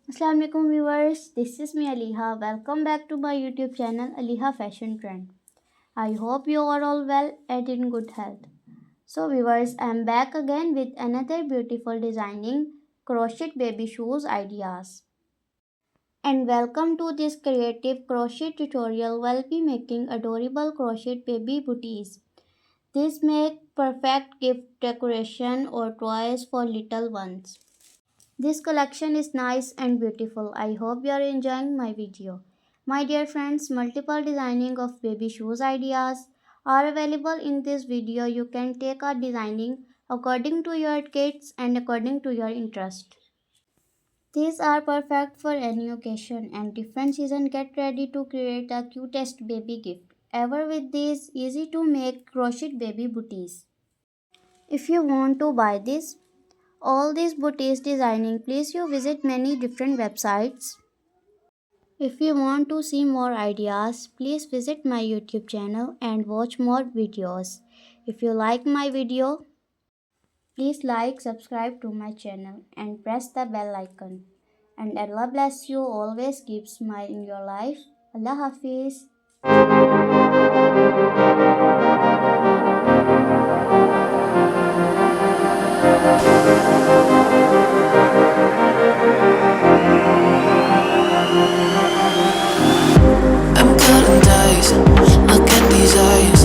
Assalamualaikum viewers, this is me Aliha. Welcome back to my YouTube channel Aliha Fashion Trend. I hope you are all well and in good health. So viewers, I am back again with another beautiful designing crochet baby shoes ideas. And welcome to this creative crochet tutorial. We'll be making adorable crochet baby booties. These make perfect gift decoration or toys for little ones. This collection is nice and beautiful. I hope you are enjoying my video. My dear friends, multiple designing of baby shoes ideas are available in this video. You can take a designing according to your kids and according to your interest. These are perfect for any occasion and different season. Get ready to create the cutest baby gift ever with these easy to make crochet baby booties. If you want to buy this all these booties designing, please you visit many different websites. If you want to see more ideas, please visit my YouTube channel and watch more videos. If you like my video, please like, subscribe to my channel and press the bell icon. And Allah bless you, always keep smile in your life. Allah Hafiz. Look at these eyes,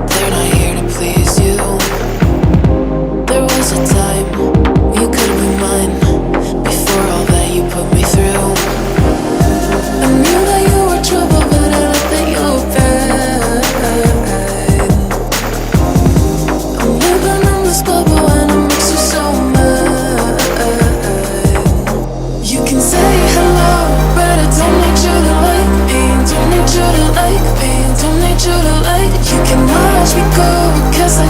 they're not here to please you. There was a time you could be mine, before all that you put me through. I knew that you were trouble, but I let that you were bad. I'm living in this bubble and it makes you so mad. You can say hello, but I don't need you to like me. Don't need you to like me, don't need you to like. You can watch me go, cause I